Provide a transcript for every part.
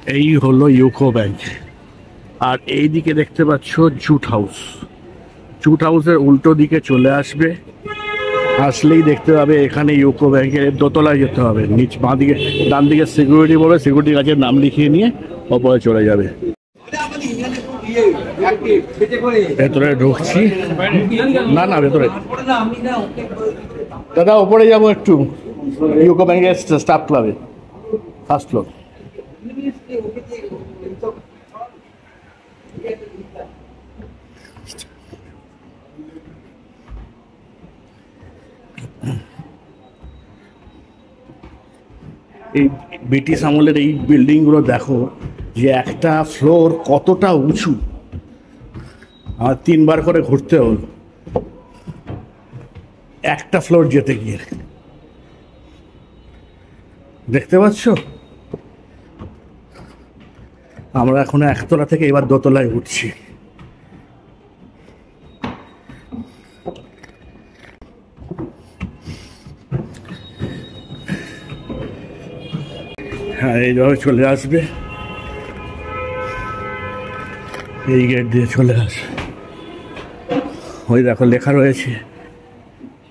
এই হলো UCO bank. আর এই দিকে দেখতে পাচ্ছ জুট হাউস। জুট হাউসের উল্টো দিকে চলে আসবে, আসলেই দেখতে পাবে এখানে ইউকো ব্যাংকের দোতলায় যেতে হবে। নিচ বাঁ দিকে ডান দিকে সিকিউরিটি বলবে, সিকিউরিটি কাছে নাম লিখিয়ে নিয়ে ওপরে চলে যাবে। ভেতরে ঢুকছি, না না ভেতরে দাদা ওপরে যাবো একটু, ইউকো ব্যাংকের স্টাফ ক্লাবে ফার্স্ট ফ্লোর। এই ব্রিটিশ আমলের এই বিল্ডিংগুলো দেখো, যে একটা ফ্লোর কতটা উঁচু, আর 3 বার করে ঘুরতে হলো একটা ফ্লোর যেতে গিয়ে। দেখতে পাচ্ছ, আমরা এখন একতলা থেকে এবার দোতলায় উঠছি। হ্যাঁ, এইভাবে চলে আসবে, এই গেট দিয়ে চলে আসবে। ওই দেখো লেখা রয়েছে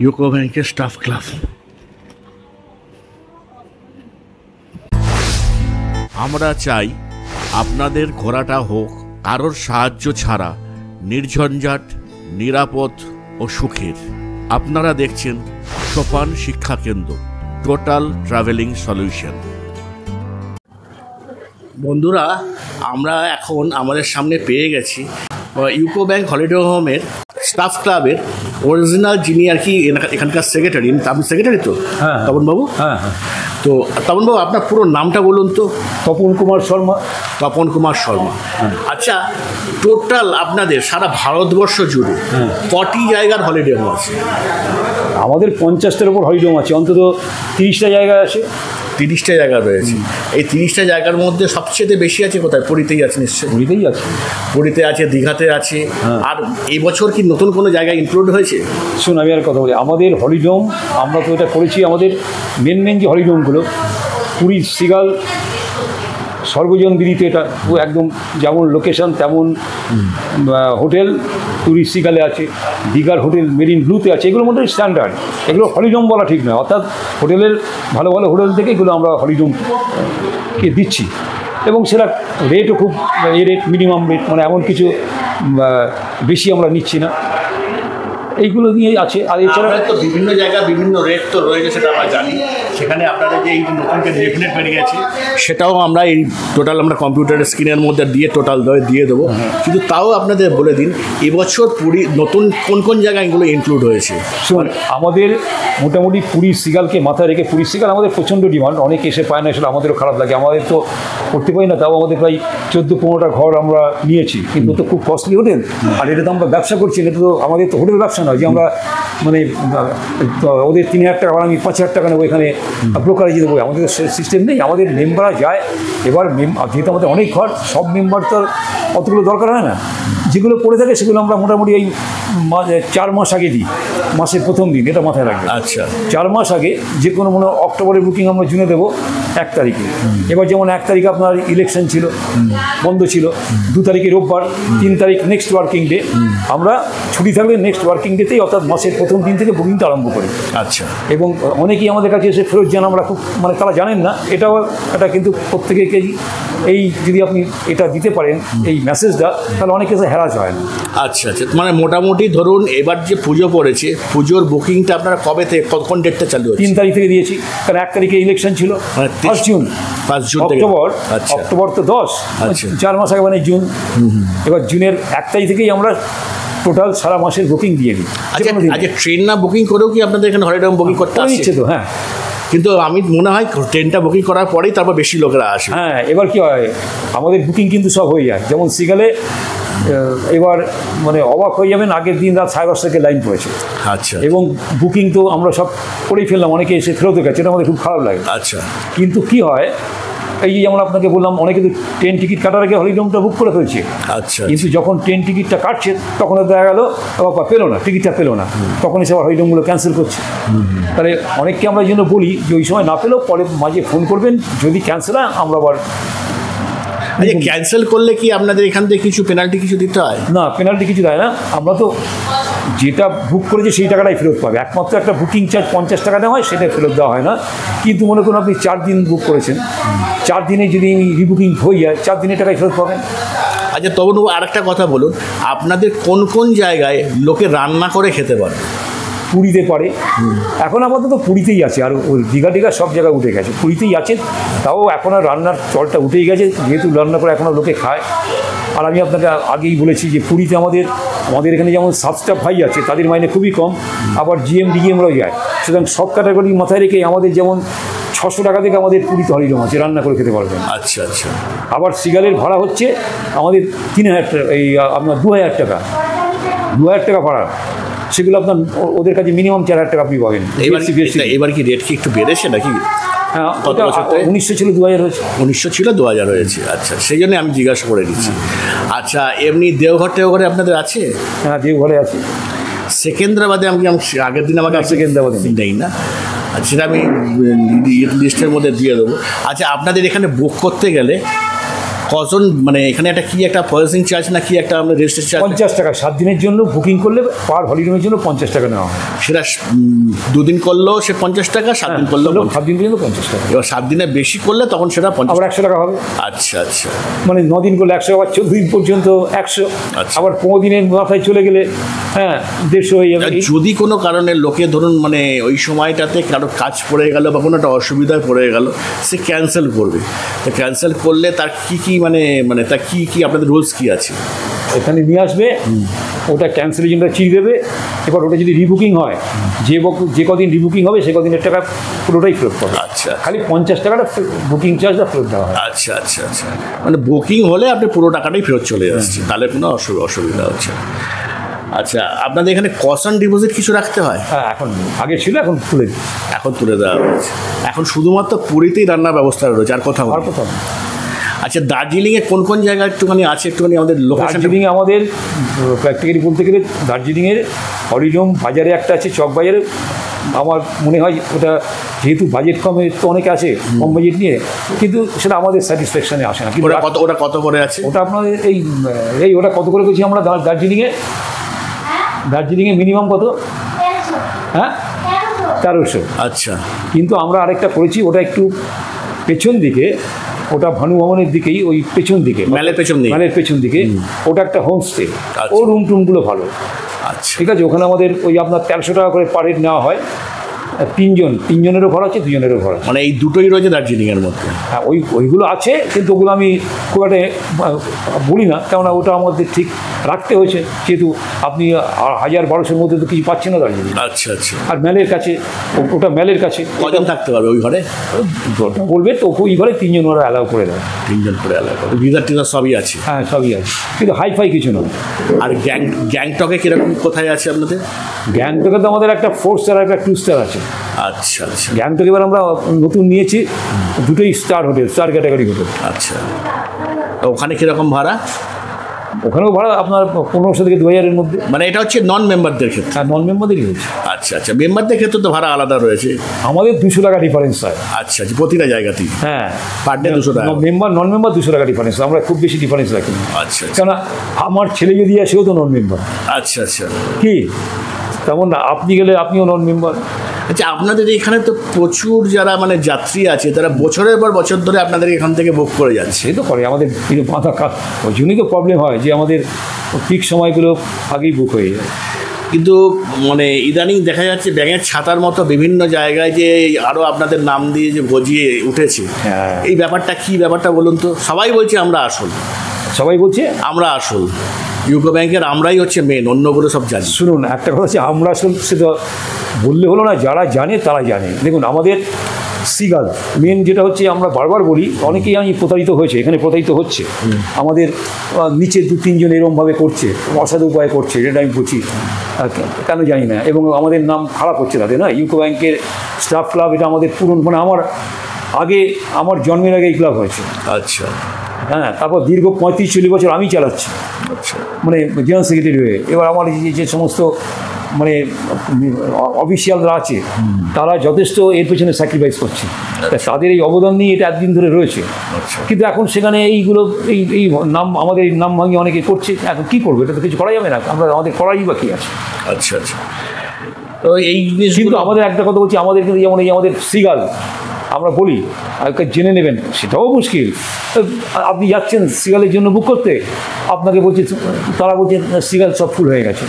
ইউকো ব্যাংকের স্টাফ ক্লাব। আমরা চাই আপনাদের ঘোরাটা হোক কারোর সাহায্য ছাড়া নির্ঝঞ্ঝাট, নিরাপদ ও সুখের। আপনারা দেখছেন সোপান শিক্ষা কেন্দ্র, টোটাল ট্রাভেলিং সলিউশন। বন্ধুরা, আমরা এখন আমাদের সামনে পেয়ে গেছি ইউকো ব্যাংক হলিডে হোমের স্টাফ ক্লাবের অরিজিনাল যিনি আর কি এখানকার সেক্রেটারি। আপনি সেক্রেটারি তো? হ্যাঁ তপনবাবু। হ্যাঁ হ্যাঁ। তো তপনবাবু, আপনার পুরো নামটা বলুন তো। তপন কুমার শর্মা। তপন কুমার শর্মা। আচ্ছা, টোটাল আপনাদের সারা ভারতবর্ষ জুড়ে কটি জায়গার হলিডে হোম আছে? আমাদের 50টার উপর হলিডে হোম আছে, অন্তত 30টা জায়গা আছে। 30টা জায়গা রয়েছে। এই 30টা জায়গার মধ্যে সবচেয়ে বেশি আছে কোথায়? পুরীতেই আছে নিশ্চয়ই। পুরীতেই আছে, পুরীতে আছে, দীঘাতে আছে। আর এই বছর কি নতুন কোনো জায়গায় ইনক্লুড হয়েছে? শুন, আমি আর কথা বলি। আমাদের হলিডে হোম আমরা তো এটা করেছি, আমাদের মেন যে হলিডে হোমগুলো, পুরীর সিগাল সর্বজন বিদিত, এটা একদম যেমন লোকেশন তেমন হোটেল পুরীর সিগালে আছে, দীঘার হোটেল মেরিন ব্লুতে আছে। এগুলোর মধ্যে স্ট্যান্ডার্ড, এগুলো হলিডে হোম বলা ঠিক নয়। অর্থাৎ হোটেলের ভালো ভালো হোটেল থেকে এগুলো আমরা হলিডে হোমকে দিচ্ছি, এবং সেটা রেটও খুব রেট মিনিমাম রেট, মানে এমন কিছু বেশি আমরা নিচ্ছি না। এইগুলো নিয়েই আছে। আর এছাড়া তো বিভিন্ন জায়গায় বিভিন্ন রেট তো রয়েছে, সেটা আমরা জানি। সেখানে আপনাদের যে এই নতুন যে ডেফিনেট বেরিয়ে গেছে, সেটাও আমরা এই টোটাল আমরা কম্পিউটারের স্ক্রিনের মধ্যে দিয়ে টোটাল দিয়ে দেবো। কিন্তু তাও আপনাদের বলে দিন, এবছর পুরী নতুন কোন কোন জায়গায় এগুলো ইনক্লুড হয়েছে? শুনুন, আমাদের মোটামুটি পুরীর সিগালকে মাথায় রেখে, পুরীর সিগাল আমাদের প্রচণ্ড ডিমান্ড, অনেকে এসে পায় না, সেটা আমাদেরও খারাপ লাগে। আমাদের তো করতে পারি না, তাও আমাদের প্রায় 14-15টা ঘর আমরা নিয়েছি, কিন্তু তো খুব কস্টলি হোটেল। আর এটা তো আমরা ব্যবসা করছি, এটা তো আমাদের তো হোটেল ব্যবসা নয় যে আমরা মানে ওদের 3,000 টাকা আমি 5,000 টাকা নেবো এখানে ব্রোকারেজে দেবো। আমাদের সিস্টেম নেই, আমাদের মেম্বাররা যায়। এবার যেহেতু আমাদের অনেক ঘর, সব মেম্বার তো অতগুলো দরকার হয় না। যেগুলো পড়ে থাকে সেগুলো আমরা মোটামুটি এই 4 মাস আগে দিই, মাসের প্রথম দিন, এটা মাথায় রাখবে। আচ্ছা, 4 মাস আগে যে কোনো মনে অক্টোবরের বুকিং আমরা জুনে দেবো 1 তারিখে। এবার যেমন 1 তারিখে আপনার ইলেকশন ছিল, বন্ধ ছিল, 2 তারিখে রোববার, 3 তারিখ নেক্সট ওয়ার্কিং ডে। আমরা ছুটি থাকলে নেক্সট ওয়ার্কিং ডেতেই, অর্থাৎ মাসের প্রথম দিন থেকে বুকিংটা আরম্ভ করি। আচ্ছা, এবং অনেকেই আমাদের কাছে এসে ফেরত যান, আমরা খুব মানে তারা জানেন না এটাও এটা, কিন্তু প্রত্যেকেই এই যদি আপনি এটা দিতে পারেন এই মেসেজটা, তাহলে অনেকে এসে হ্যারাস হয় না। আচ্ছা আচ্ছা, মানে মোটামুটি ধরুন এবার যে পুজো পড়েছে, পুজোর বুকিংটা আপনারা কবে থেকে কোন ডেটটা চালু হচ্ছে? 3 তারিখ থেকে দিয়েছি, কারণ 1 তারিখে ইলেকশন ছিল। 1 জুন, অক্টোবর, অক্টোবর তো 10, 4 মাস আগে মানে জুন। এবার জুনের 1 তারিখ থেকেই আমরা টোটাল সারা মাসের বুকিং দিয়ে দিই। আচ্ছা, ট্রেন না বুকিং করেও কি আপনাদের এখানে হলিডে হোম বুকিং করতে আসছে তো? হ্যাঁ, কিন্তু আমি মনে হয় ট্রেনটা বুকিং করার পরেই তারপর বেশি লোকেরা আসে। হ্যাঁ, এবার কি হয়, আমাদের বুকিং কিন্তু সব হয়ে যায়। যেমন সিগালে এবার মানে অবাক হয়ে যাবেন, আগের দিন রাত 10:30 থেকে লাইন পড়েছে। আচ্ছা, এবং বুকিং তো আমরা সব করেই ফেললাম, অনেকে এসে ফেরত গেছে, এটা আমাদের খুব খারাপ লাগে। আচ্ছা, কিন্তু কি হয়, এই যে যেমন আপনাকে বললাম, অনেকে তো ট্রেন টিকিট কাটার আগে হলিডে হোমটা বুক করে ফেলছে। আচ্ছা, কিন্তু যখন ট্রেন টিকিটটা কাটছে তখন দেখা গেল পেলো না, টিকিটটা পেলো না, তখন এসে আবার হলিডে হোমগুলো ক্যান্সেল করছে। তাহলে অনেককে আমরা এই জন্য বলি যে ওই সময় না পেলেও পরে মাঝে ফোন করবেন, যদি ক্যান্সেল হয় আমরা আবার আচ্ছা, ক্যান্সেল করলে কি আপনাদের এখান থেকে কিছু পেনাল্টি কিছু দিতে হয়? না, পেনাল্টি কিছু দেয় না। আমরা তো যেটা বুক করেছি সেই টাকাটাই ফেরত পাবে। একমাত্র একটা বুকিং চার্জ 50 টাকা দেওয়া হয়, সেটাই ফেরত দেওয়া হয় না। কিন্তু মনে করুন আপনি 4 দিন বুক করেছেন, 4 দিনে যদি রিবুকিং হয়ে যায় 4 দিনের টাকাই ফেরত পাবেন। আচ্ছা তবু আরেকটা কথা বলুন, আপনাদের কোন কোন জায়গায় লোকে রান্না করে খেতে পারে? পুরীতে পারে, এখন আপাতত পুরীতেই আছে, আর ওই দীঘা টিঘা সব জায়গায় উঠে গেছে, পুরীতেই আছে। তাও এখন আর রান্নার চলটা উঠেই গেছে, যেহেতু রান্না করে এখনও লোকে খায়। আর আমি আপনাকে আগেই বলেছি যে পুরীতে আমাদের এখানে যেমন সাব স্টাফ ভাই আছে, তাদের মাইনে খুবই কম, আবার জিএম ডিএমরাও যায়। সুতরাং সব ক্যাটাগরি মাথায় রেখে আমাদের যেমন 600 টাকা থেকে আমাদের পুরীতে হরিডম আছে, রান্না করে খেতে পারবেন। আচ্ছা আচ্ছা। আবার সিগালের ভাড়া হচ্ছে আমাদের 3000 টাকা, এই আপনার 2000 টাকা, 2000 টাকা ভাড়া। সেগুলো আপনার ওদের কাছে মিনিমাম 4000 টাকা আপনি পাবেন। এবার কি রেট কি একটু বেড়েছে নাকি? হ্যাঁ, 1900 ছিল 2000 হয়েছে। 1900 ছিল 2000 হয়েছে। আচ্ছা, সেই জন্য আমি জিজ্ঞাসা করে দিচ্ছি। আচ্ছা, এমনি দেওঘরে আপনাদের আছে? হ্যাঁ, দেওঘরে আছে। সেকেন্দ্রাবাদে আমি আগের দিন আমাকে সেকেন্দ্রাবাদে নেই না, সেটা আমি লিস্টের মধ্যে দিয়ে দেবো। আচ্ছা, আপনাদের এখানে বুক করতে গেলে কজন, মানে এখানে একটা প্রসেসিং চার্জ না কি একটা আমরা রেজিস্ট্রেশন চার্জ? 50 টাকা 7 দিনের জন্য বুকিং করলে পার হলিডের জন্য 50 টাকা নেওয়া হয়। সেটা 2 দিন করলেও সে 50 টাকা, 7 দিন করলেও 7 দিন পর্যন্ত 50 টাকা। এবার 7 দিনে বেশি করলে তখন সেটা 50 আবার 100 টাকা হবে। আচ্ছা আচ্ছা, মানে 9 দিন করলে 100, আবার 14 দিন পর্যন্ত 100, আবার 15 দিনের মাথায় চলে গেলে 150 হয়ে যাবে। যদি কোনো কারণে লোকে ধরুন মানে ওই সময়টাতে কারো কাজ পড়ে গেল বা কোনো একটা অসুবিধায় পড়ে গেল, সে ক্যান্সেল করবে, তো ক্যান্সেল করলে তার কি মানে তার কি আপনাদের রুলস কি আছে? এখানে নিয়ে আসবে, ওটা ক্যান্সেলের জন্য চিঠি দেবে। এবার ওটা যদি রিবুকিং হয়, যে কদিন রিবুকিং হবে সে কদিনের টাকা পুরোটাই ফেরত পাবে। আচ্ছা, খালি 50 টাকাটা বুকিং চার্জটা ফেরত দেওয়া হয়। আচ্ছা আচ্ছা আচ্ছা, মানে বুকিং হলে আপনি পুরো টাকাটাই ফেরত চলে যাচ্ছে, তাহলে কোনো অসুবিধা হচ্ছে। আচ্ছা, আপনাদের এখানে কস্ট ডিপোজিট কিছু রাখতে হয়? হ্যাঁ, এখন আগে ছিল, এখন তুলে দেওয়া হয়েছে। এখন শুধুমাত্র পুরীতেই রান্নার ব্যবস্থা রয়েছে, আর কোথাও? আচ্ছা, দার্জিলিংয়ে কোন কোন জায়গা একটুখানি আছে, একটুখানি আমাদের লোকেশন? দার্জিলিংয়ে আমাদের প্র্যাকটিক্যালি বলতে গেলে দার্জিলিংয়ের হরিডম বাজারে একটা আছে, চক বাজারে। আমার মনে হয় ওটা যেহেতু বাজেট কমে তো অনেকে আছে কম বাজেট নিয়ে, কিন্তু সেটা আমাদের স্যাটিসফ্যাকশানে আসে না। কিন্তু ওটা কত করে আছে? ওটা আপনাদের ওটা কত করে করছি আমরা দার্জিলিংয়ে মিনিমাম কত? হ্যাঁ, 1300। আচ্ছা, কিন্তু আমরা আরেকটা করেছি, ওটা একটু পেছন দিকে, ওটা ভানু ভবনের দিকেই, ওই পেছন দিকে, মেলের পেছন দিকে ওটা একটা হোমস্টে। ও রুমগুলো ভালো। আচ্ছা, ঠিক আছে, ওখানে আমাদের ওই আপনার 1300 টাকা করে পার হেড নেওয়া হয়। 3জনেরও ঘর আছে, 2জনেরও ঘর আছে। মানে এই দুটোই রয়েছে দার্জিলিংয়ের মধ্যে? হ্যাঁ, ওইগুলো আছে, কিন্তু ওগুলো আমি খুব একটা বলি না, কেননা ওটা আমাদের ঠিক রাখতে হয়েছে, যেহেতু আপনি 1000-1200-র মধ্যে তো কিছু পাচ্ছেন না দার্জিলিং। আচ্ছা আচ্ছা। আর ওটা ম্যালের কাছে কজন থাকতে পারবে ওই ঘরে? বলবে তো, ওই ঘরে 3জন ওরা অ্যালাউ করে দেয়। 3জন করে অ্যালাউ করে, ভিসা টিজা সবই আছে? হ্যাঁ, সবই আছে, কিন্তু হাইফাই কিছু নয়। আর গ্যাংটকে কিরকম, কোথায় আছে আপনাদের? গ্যাংটকে তো আমাদের একটা 4 স্টার আর একটা 2 স্টার আছে। আচ্ছা আচ্ছা। গ্যাংটক এবার আমরা নতুন নিয়েছি, দুটোই স্টার ক্যাটাগরি হোটেল। আচ্ছা, ওখানে কীরকম ভাড়া? ওখানেও ভাড়া আপনার 1500 থেকে 2000-এর মধ্যে। মানে এটা হচ্ছে নন মেম্বারদের ক্ষেত্রে? হ্যাঁ, নন মেম্বারদেরই হচ্ছে। আচ্ছা আচ্ছা, মেম্বারদের ক্ষেত্রে তো ভাড়া আলাদা রয়েছে। আমাদের 200 টাকা ডিফারেন্স হয়। আচ্ছা আচ্ছা, প্রতিটা জায়গাতেই? হ্যাঁ, পার ডে 200 টাকা। নন মেম্বার 200 টাকা ডিফারেন্স, আমরা খুব বেশি ডিফারেন্স রাখি না। আচ্ছা, কেননা আমার ছেলে যদি আসেও তো নন মেম্বার। আচ্ছা আচ্ছা, কি তেমন না, আপনি গেলে আপনিও নন মেম্বার। আচ্ছা, আপনাদের এখানে তো প্রচুর যারা মানে যাত্রী আছে, তারা বছরের পর বছর ধরে আপনাদের এখান থেকে বুক করে যাচ্ছে। সে তো করে, আমাদের মাথা কাজ, ওই জন্যই তো প্রবলেম হয় যে আমাদের পিক সময়গুলো আগেই বুক হয়ে যায়। কিন্তু মানে ইদানিং দেখা যাচ্ছে ব্যাঙের ছাতার মতো বিভিন্ন জায়গায় যে আরও আপনাদের নাম দিয়ে যে গজিয়ে উঠেছে, এই ব্যাপারটা বলুন তো। সবাই বলছে আমরা আসল, আমরা আসল, ইউকো ব্যাংকের আমরাই হচ্ছে মেন, অন্যগুলো সব জানি। শুনুন, একটা কথা হচ্ছে আমরা আসল, সেটা বললে হলো না, যারা জানে তারা জানে। দেখুন, আমাদের সিগাল মেন যেটা হচ্ছে, আমরা বারবার বলি, অনেকেই প্রতারিত হয়েছে, এখানে প্রতারিত হচ্ছে। আমাদের নিচে 2-3জন এরকমভাবে করছে, অসাধু উপায় করছে, যেটা আমি বুঝি কেন জানি না, এবং আমাদের নাম খারাপ হচ্ছে তাদের। না, ইউকো ব্যাংকের স্টাফ ক্লাব, এটা আমাদের মানে আমার জন্মের আগে এই ক্লাব হয়েছে। আচ্ছা, হ্যাঁ, তারপর দীর্ঘ 35-40 বছর আমি চালাচ্ছি, মানে জেনারেল সেক্রেটারি হয়ে। এবার আমার যে সমস্ত মানে অফিসিয়ালরা আছে তারা যথেষ্ট এর পেছনে স্যাক্রিফাইস করছে, তাদের এই অবদান নিয়ে এটা একদিন ধরে রয়েছে। কিন্তু এখন সেখানে এইগুলো এই নাম আমাদের এই নাম ভাঙিয়ে অনেকে করছে, এখন কী করবো, এটা তো কিছু করা যাবে না, আমাদের করারই বা কী আছে। আচ্ছা আচ্ছা। তো এই কিন্তু আমাদের একটা কথা বলছি, আমাদের কিন্তু যেমন এই আমাদের সিগাল আমরা বলি জেনে নেবেন, সেটাও মুশকিল। আপনি যাচ্ছেন সিগালের জন্য বুক করতে, আপনাকে বলছে, তারা বলছে সিগাল সব ফুল হয়ে গেছে,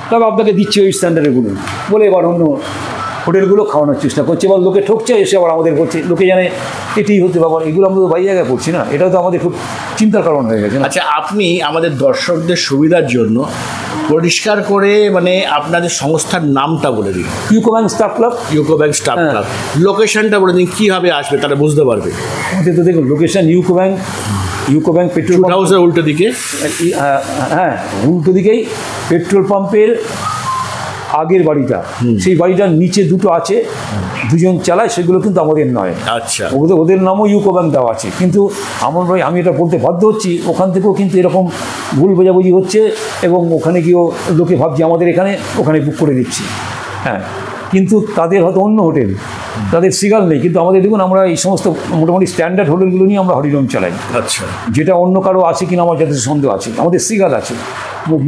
তবে আপনাকে দিচ্ছে ওই স্ট্যান্ডার্ডগুলো বলে এবার অন্য হোটেলগুলো খাওয়ানোর চেষ্টা করছে, এবার লোকে ঠকছে, এসে আবার আমাদের বলছে, লোকে জানে এটাই হতে পারে, এগুলো আমরা তো বাইরে জায়গায় পড়ছি না, এটাও তো আমাদের খুব চিন্তার কারণ হয়ে গেছে। আচ্ছা, আপনি আমাদের দর্শকদের সুবিধার জন্য পরিষ্কার করে মানে আপনাদের সংস্থার নামটা বলে দিন। UCO bank staff club. UCO bank staff club. লোকেশনটা বলে দিন, কীভাবে আসবে তারা বুঝতে পারবে। আমাদের তো দেখুন লোকেশন ইউকো ব্যাংক পেট্রোল হাউসের উল্টো দিকে, হ্যাঁ উল্টো দিকেই পেট্রোল পাম্পের আগের বাড়িটা, সেই বাড়িটার নিচে দুটো আছে, দুজন চালায়, সেগুলো কিন্তু আমাদের নয়। আচ্ছা, ওদের নামও ইউকো ব্যাংক দেওয়া আছে, কিন্তু আমি এটা বলতে বাধ্য হচ্ছি, ওখান থেকেও কিন্তু এরকম ভুল বোঝাবুঝি হচ্ছে, এবং ওখানে গিয়েও লোকে ভাবছে আমাদের ওখানে বুক করে দিচ্ছি। হ্যাঁ, কিন্তু তাদের হয়তো অন্য হোটেল, তাদের সিগাল নেই, কিন্তু আমাদের দেখুন আমরা এই সমস্ত মোটামুটি স্ট্যান্ডার্ড হোটেলগুলো নিয়ে আমরা হরিরম চালাই। আচ্ছা, যেটা অন্য কারো আছে কিনা আমার যথেষ্ট সন্দেহ আছে। আমাদের সিগাল আছে,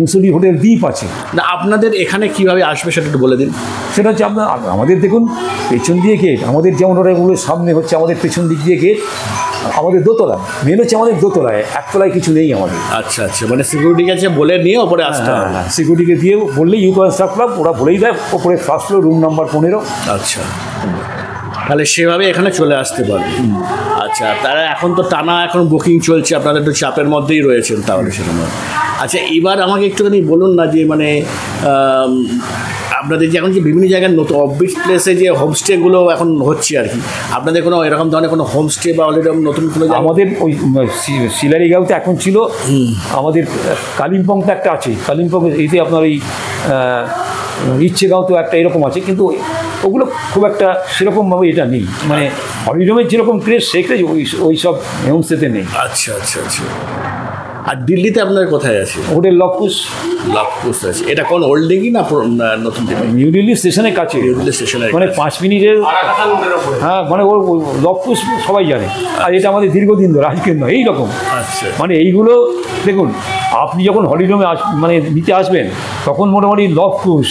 মুসুরি হোটেল দ্বীপ আছে। না, আপনাদের এখানে কীভাবে আসবে সেটা একটু বলে দিন। সেটা হচ্ছে আমাদের দেখুন পেছন দিয়ে গেট, আমাদের যেমন হোটেলগুলোর সামনে হচ্ছে আমাদের পেছন দিক দিয়ে গেট, আমাদের দোতলা, মেন হচ্ছে আমাদের দোতলায়, একতলায় কিছু নেই আমাদের। আচ্ছা আচ্ছা, মানে সিকিউরিটি কাছে বলে নিয়ে ওপরে আসতে হবে। হ্যাঁ, সিকিউরিটিকে দিয়ে বললেই ইউকো ব্যাংক স্টাফ ক্লাব, ওরা বলেই দেয় ওপরে ফার্স্ট ফ্লোর রুম নাম্বার 15। আচ্ছা, তাহলে সেভাবে এখানে চলে আসতে পারবে। আচ্ছা, তারা এখন তো টানা এখন বুকিং চলছে, আপনারা একটু চাপের মধ্যেই রয়েছেন তাহলে সেখানে। আচ্ছা, এবার আমাকে একটুখানি বলুন না যে মানে আপনাদের যে এখন যে বিভিন্ন জায়গায় নতুন অফবিট প্লেসে যে হোমস্টেগুলো এখন হচ্ছে আর কি, আপনাদের কোনো এরকম ধরনের কোনো হোমস্টে বা অলরেডি নতুন কোনো? আমাদের ওই শিলারিগাঁওতে এখন ছিল, আমাদের কালিম্পংতে একটা আছে, কালিম্পং এইতে আপনার এই ইচ্ছেগাঁওতেও একটা এরকম আছে, কিন্তু ওগুলো খুব একটা সেরকমভাবে এটা নেই, মানে হলিডোমের যেরকম ক্রেজ সেই ক্রেজ ওই সব হোমস্টেতে নেই। আচ্ছা আচ্ছা আচ্ছা। আর দিল্লিতে আপনার কোথায় আছে? হোটেল লবকুশ আছে। এটা কোন ওল্ড দিঘি না নতুন দিঘি? নিউ দিল্লি স্টেশনের কাছে, মানে 5 মিনিটের। হ্যাঁ, মানে ওর লবকুশ সবাই জানে, আর এটা আমাদের দীর্ঘদিন ধরে, আজকের নয়, এইরকম। আচ্ছা, মানে এইগুলো দেখুন, আপনি যখন হলিডোমে মানে নিতে আসবেন, তখন মোটামুটি লবকুশ,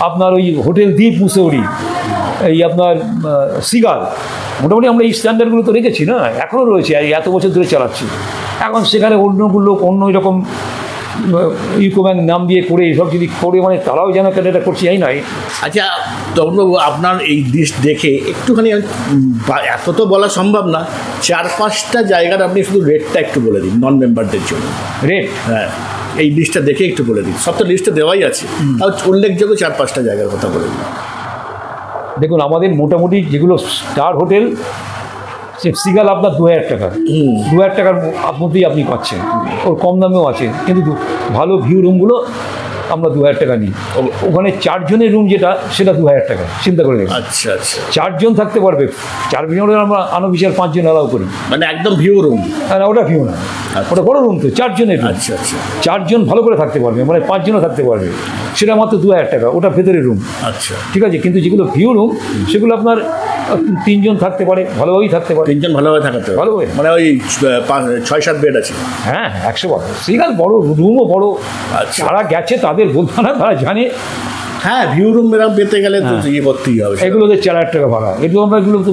আপনার ওই হোটেল দ্বীপ মুসৌরি, এই আপনার সিগাল, মোটামুটি আমরা এই স্ট্যান্ডার্ডগুলো তো রেখেছি না, এখনও রয়েছে, এত বছর ধরে চালাচ্ছি। এখন সেখানে অন্যগুলো অন্য এরকম ইউকো ব্যাংক নাম দিয়ে করে এসব যদি করে, মানে তারাও যেন কেন এটা করছে, এই নয়। আচ্ছা তরুণবাবু, আপনার এই লিস্ট দেখে একটুখানি, এত তো বলা সম্ভব না, 4-5টা জায়গার আপনি শুধু রেটটা একটু বলে দিন নন মেম্বারদের জন্য। রেট? হ্যাঁ, এই লিস্টটা দেখে একটু বলে দিন। সব তো লিস্টে দেওয়াই আছে, তাও উল্লেখযোগ্য 4-5টা জায়গার কথা বলে দিন। দেখুন, আমাদের মোটামুটি যেগুলো স্টার হোটেল, সে সিগাল আপনার 2000 টাকা, 2000 টাকার মধ্যেই আপনি পাচ্ছেন, ওর কম দামেও আছে, কিন্তু ভালো ভিউ রুমগুলো আমরা 2000 টাকা নিই। ওখানে 4 জনের রুম যেটা, সেটা 2000 টাকা, চিন্তা করে দেখুন। আচ্ছা আচ্ছা, 4 জন থাকতে পারবে, 4 জনের আমরা আনঅফিসিয়াল 5 জন অ্যালাউ করি, মানে একদম ভিউ রুম। না, ওটা ভিউ না, ওটা বড় রুম তো, 4 জনের। আচ্ছা আচ্ছা, 4 জন ভালো করে থাকতে পারবে, মানে 5 জনও থাকতে পারবে, সেটা মাত্র 2000 টাকা, ওটা ভেতরের রুম। আচ্ছা, ঠিক আছে, কিন্তু যেগুলো ভিউ রুম, সেগুলো আপনার 3 জন থাকতে পারে, ভালোভাবেই থাকতে পারে। 3 জন ভালোভাবে থাকতে ভালোভাবে, মানে ওই 6-7 বেড আছে। হ্যাঁ, 100 সিগাল বড়, রুমও বড়। আচ্ছা, যারা গেছে তাদের বলতে না, তারা জানে। হ্যাঁ, ভিউ রুম এরকম পেতে গেলে তো ইয়ে করতেই হবে। এগুলোতে 4000 টাকা ভাড়া, এগুলো আমরা এগুলো তো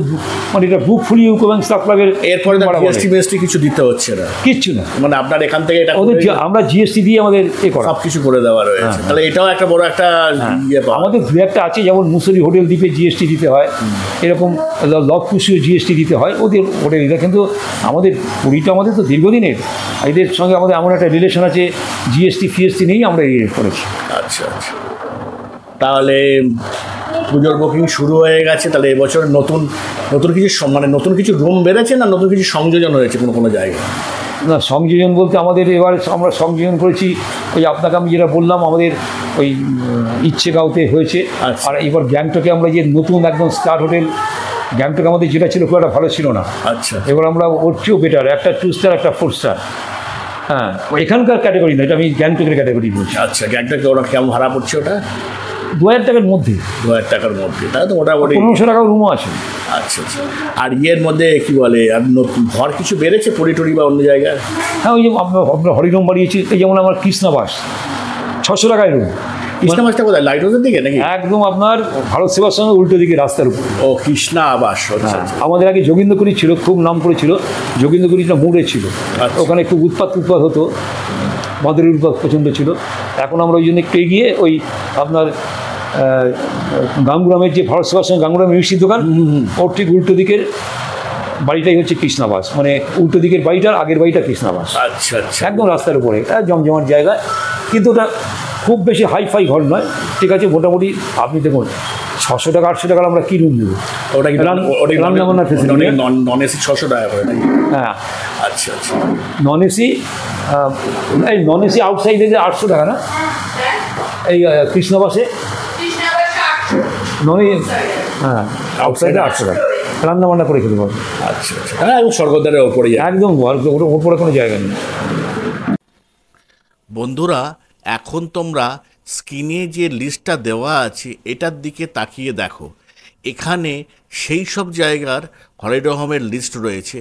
মানে এটা বুক ফুলি ইউকো ব্যাংক স্টাফ ক্লাবের। এরপরে জিএসটি কিছু দিতে হচ্ছে না, কিচ্ছু না, মানে আপনার এখান থেকে এটা আমরা জিএসটি দিয়ে আমাদের সব কিছু করে দেওয়া রয়েছে। তাহলে এটাও একটা বড় একটা ইয়ে। আমাদের 2-1টা আছে, যেমন মুসুরি হোটেল দ্বীপে জিএসটি দিতে হয়, এরকম লবকুশিও জিএসটি দিতে হয় ওদের হোটেল। এটা কিন্তু আমাদের পুরীটা আমাদের তো দীর্ঘদিনের, এদের সঙ্গে আমাদের এমন একটা রিলেশন আছে, জিএসটি ফিএসটি নেই, আমরা এই করেছি। আচ্ছা আচ্ছা, তাহলে পুজোর বুকিং শুরু হয়ে গেছে। তাহলে এবছর নতুন কিছু মানে নতুন কিছু রুম বেড়েছে না নতুন কিছু সংযোজন হয়েছে কোনো জায়গায়? না, সংযোজন বলতে আমাদের এবার আমরা সংযোজন করেছি, ওই আপনাকে আমি যেটা বললাম, আমাদের ওই ইচ্ছেগাঁওতে হয়েছে। আর এবার গ্যাংটকে আমরা যে নতুন একদম স্টার হোটেল, গ্যাংটক আমাদের যেটা ছিল খুব একটা ভালো ছিল না। আচ্ছা, এবার আমরা ওর চেয়েও বেটার, একটা 2 স্টার, একটা 4 স্টার। হ্যাঁ, এখানকার ক্যাটাগরি না, এটা আমি গ্যাংটকের ক্যাটাগরি বলছি। আচ্ছা, গ্যাংটকে ওরা কেমন ভাড়া পড়ছে? ওটা 2000 টাকার মধ্যে। 2000 টাকার মধ্যে, তাহলে তো মোটামুটি 1500 টাকার রুমও আছে। আচ্ছা আচ্ছা। আর ইয়ের মধ্যে কি বলে, আর নতুন ঘর কিছু বেড়েছে পরিটরি বা অন্য জায়গায়? হ্যাঁ, ওই যে আপনার হরিরুম বাড়িয়েছি, এই যেমন আমার কৃষ্ণাবাস 600 টাকায় রুম। কৃষ্ণাবাসটা কোথায়, লাইট হাউসের দিকে নাকি? একদম আপনার ভারত সেবার সঙ্গে উল্টো দিকে রাস্তার উপর। ও, কৃষ্ণা আবাস। হ্যাঁ, আমাদের আগে যোগীন্দ্রপুরী ছিল, খুব নাম করেছিল। যোগীন্দ্রপুরীটা মোড়ে ছিল, ওখানে খুব উৎপাত হতো, বাঁদরের উৎপাত প্রচণ্ড ছিল। এখন আমরা ওই জন্য একটু এগিয়ে ওই আপনার গাঙ্গুরামের যে ভারত সেবার সঙ্গে গাঙ্গুরামের মিষ্টির দোকান, ওর ঠিক উল্টো দিকের বাড়িটাই হচ্ছে কৃষ্ণাবাস, মানে উল্টো দিকের বাড়িটার আগের বাড়িটা কৃষ্ণাবাস। আচ্ছা আচ্ছা। একদম রাস্তার উপরে, জমজমাট জায়গায়, কিন্তু ওটা খুব বেশি হাইফাই ঘর নয়, ঠিক আছে। মোটামুটি আপনি দেখুন 600 টাকা 800 টাকার আমরা কী রুম দেবো? ওটা কি রান্নাবান্নার ফেসিলিটি? নন এসি 600 টাকা করে নাকি? হ্যাঁ। আচ্ছা আচ্ছা। নন এসি, এই নন এসি আউটসাইডে যে 800 টাকা না, এই কৃষ্ণবাসে নন এসি, হ্যাঁ আউটসাইডে 800 টাকা, রান্নাবান্না করে খেতে পারবে। আচ্ছা আচ্ছা। হ্যাঁ, স্বর্গদ্বারের ওপরে, একদম ওপরে কোনো জায়গা নেই। বন্ধুরা, এখন তোমরা স্ক্রিনে যে লিস্টটা দেওয়া আছে এটার দিকে তাকিয়ে দেখো। এখানে সেই সব জায়গার হলিডে হোমের লিস্ট রয়েছে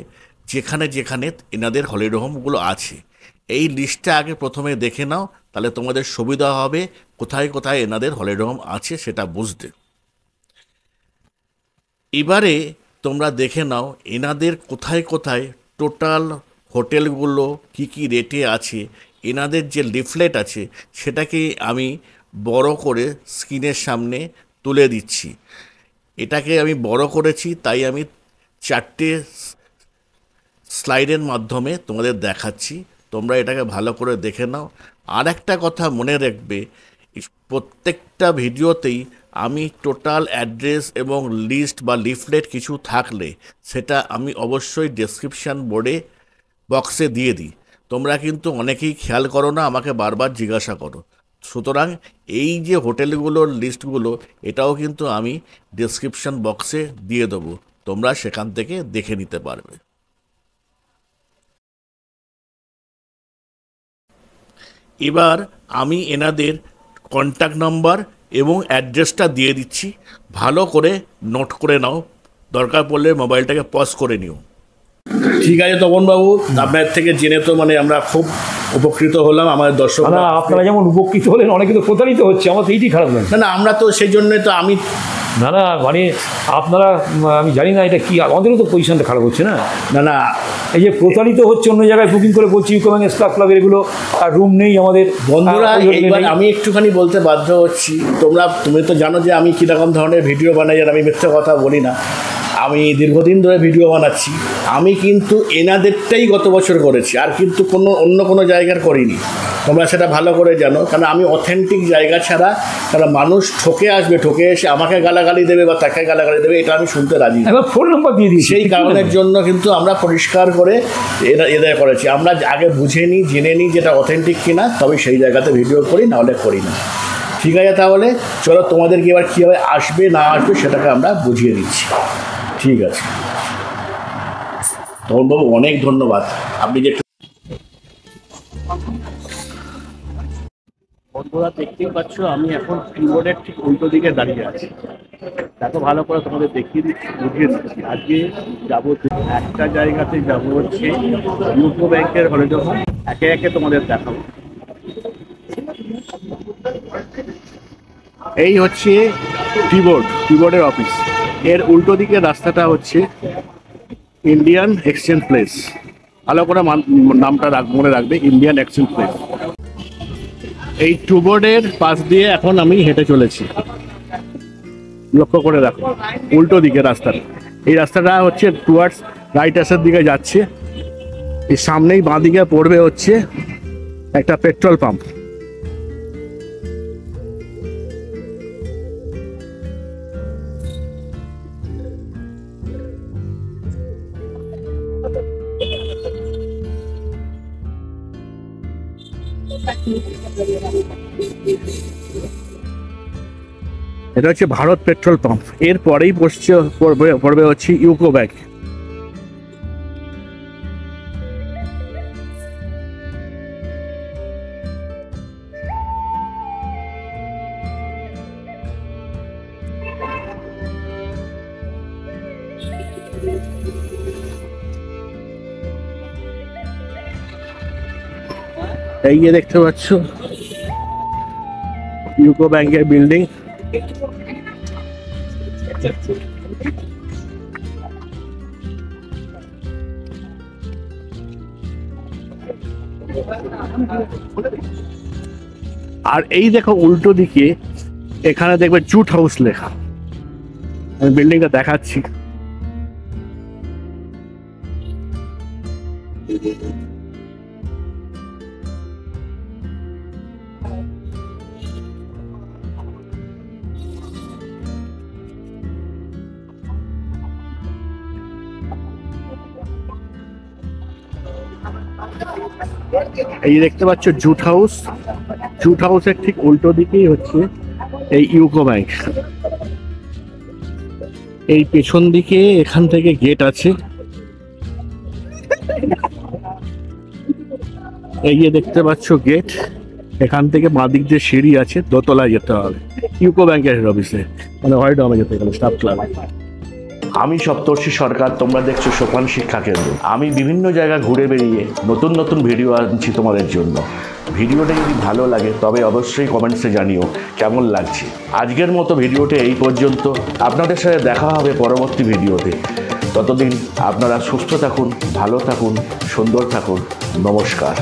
যেখানে যেখানে এনাদের হলিডে হোমগুলো আছে। এই লিস্টটা আগে প্রথমে দেখে নাও, তাহলে তোমাদের সুবিধা হবে কোথায় কোথায় এনাদের হলিডে হোম আছে সেটা বুঝতে। এবারে তোমরা দেখে নাও এনাদের কোথায় কোথায় টোটাল হোটেলগুলো কি কি রেটে আছে। এনাদের যে লিফলেট আছে সেটাকে আমি বড় করে স্ক্রিনের সামনে তুলে দিচ্ছি। এটাকে আমি বড় করেছি, তাই আমি 4টে স্লাইডের মাধ্যমে তোমাদের দেখাচ্ছি। তোমরা এটাকে ভালো করে দেখে নাও। আর একটা কথা মনে রাখবে, প্রত্যেকটা ভিডিওতেই আমি টোটাল অ্যাড্রেস এবং লিস্ট বা লিফলেট কিছু থাকলে সেটা আমি অবশ্যই ডেসক্রিপশান বোর্ডে বক্সে দিয়ে দিই। তোমরা কিন্তু অনেকেই খেয়াল করো না, আমাকে বারবার জিজ্ঞাসা করো। সুতরাং এই যে হোটেলগুলোর লিস্টগুলো এটাও কিন্তু আমি ডেসক্রিপশান বক্সে দিয়ে দেবো, তোমরা সেখান থেকে দেখে নিতে পারবে। এবার আমি এনাদের কন্ট্যাক্ট নাম্বার এবং অ্যাড্রেসটা দিয়ে দিচ্ছি, ভালো করে নোট করে নাও, দরকার পড়লে মোবাইলটাকে পজ করে নিও। ঠিক আছে তপনবাবু, আপনার থেকে জেনে তো মানে আমরা খুব উপকৃত হলাম। আমাদের দর্শক, আপনারা যেমন উপকৃত হলেন, অনেকে তো প্রতারিত হচ্ছে, আমার তো এইটি খারাপ লাগে। না না, আমরা তো সেই জন্যই তো আমি না না মানে আপনারা, আমি জানি না এটা কি, আমাদেরও তো পজিশনটা খারাপ হচ্ছে না। না না, এই যে প্রতারিত হচ্ছে, অন্য জায়গায় বুকিং করে বলছি ইউকো ব্যাংক স্টাফ ক্লাবের, এগুলো আর রুম নেই আমাদের। বন্ধুরা, এইবার আমি একটুখানি বলতে বাধ্য হচ্ছি, তুমি তো জানো যে আমি কীরকম ধরনের ভিডিও বানাই, আর আমি মিথ্যে কথা বলি না। আমি দীর্ঘদিন ধরে ভিডিও বানাচ্ছি। আমি কিন্তু এনাদেরটাই গত বছর করেছি, আর কিন্তু অন্য কোনো জায়গার করিনি। তোমরা সেটা ভালো করে জানো, কারণ আমি অথেন্টিক জায়গা ছাড়া, কারণ মানুষ ঠকে আসবে, ঠকে এসে আমাকে গালাগালি দেবে বা তাকে গালাগালি দেবে, এটা আমি শুনতে রাজি না। ফোন নাম্বার দিয়ে দিই, সেই কারণের জন্য কিন্তু আমরা পরিষ্কার করে এদের করেছি। আমরা আগে বুঝে নিই, জেনে নিই যেটা অথেন্টিক কিনা, তবে সেই জায়গাতে ভিডিও করি, নাহলে করি না। ঠিক আছে, তাহলে চলো তোমাদেরকে এবার কীভাবে আসবে না আসবে সেটাকে আমরা বুঝিয়ে দিচ্ছি। ঠিক আছে তপনবাবু, অনেক ধন্যবাদ। আপনি যে বন্ধুরা দেখতেই পাচ্ছ, আমি এখন কিবোর্ডের ঠিক উল্টো দিকে দাঁড়িয়ে আছি। দেখো ভালো করে তোমাদের দেখিয়ে দিচ্ছি, বুঝিয়ে দিচ্ছি। আজকে যাবো একটা জায়গাতে, যাবো হচ্ছে ইউকো ব্যাংকের হলিডে হোম। একে একে তোমাদের দেখাবো। এই হচ্ছে কিবোর্ডের অফিস। এর উল্টো দিকে রাস্তাটা হচ্ছে ইন্ডিয়ান এক্সচেঞ্জ প্লেস। ভালো করে নামটা মনে রাখবে, ইন্ডিয়ান এক্সচেঞ্জ প্লেস। এই কিবোর্ডের পাশ দিয়ে এখন আমি হেঁটে চলেছি, লক্ষ্য করে দেখো উল্টো দিকে রাস্তাটা। এই রাস্তাটা হচ্ছে টুয়ার্ডস রাইট হ্যান্ডের দিকে যাচ্ছে। এই সামনেই বাঁ দিকে পড়বে হচ্ছে একটা পেট্রোল পাম্প। এটা হচ্ছে ভারত পেট্রোল পাম্প। এর পরেই পড়বে হচ্ছে ইউকো ব্যাংক। এই যে দেখতে পাচ্ছ ইউকো ব্যাংকের বিল্ডিং। আর এই দেখো উল্টো দিকে এখানে দেখবে জুট হাউস লেখা। আমি বিল্ডিংটা দেখাচ্ছি। এই দেখতে পাচ্ছ জুট হাউস। জুট হাউসের ঠিক উল্টো দিকেই হচ্ছে এই ইউকো ব্যাংক। এই পেছন দিকে এখান থেকে গেট আছে। এই যে দেখতে পাচ্ছ গেট, এখান থেকে বাঁ দিক দিয়ে সিঁড়ি আছে, দোতলায় যেতে হবে ইউকো ব্যাংকের হেড অফিসে, মানে হোয়াইট ডোমে যেতে গেলে স্টাফ ক্লাব। আমি সপ্তর্ষি সরকার, তোমরা দেখছো সোপান শিক্ষা কেন্দ্র। আমি বিভিন্ন জায়গা ঘুরে বেরিয়ে নতুন নতুন ভিডিও আনছি তোমাদের জন্য। ভিডিওটা যদি ভালো লাগে তবে অবশ্যই কমেন্টসে জানিও কেমন লাগছে। আজকের মতো ভিডিওটা এই পর্যন্ত। আপনাদের সাথে দেখা হবে পরবর্তী ভিডিওতে। ততদিন আপনারা সুস্থ থাকুন, ভালো থাকুন, সুন্দর থাকুন। নমস্কার।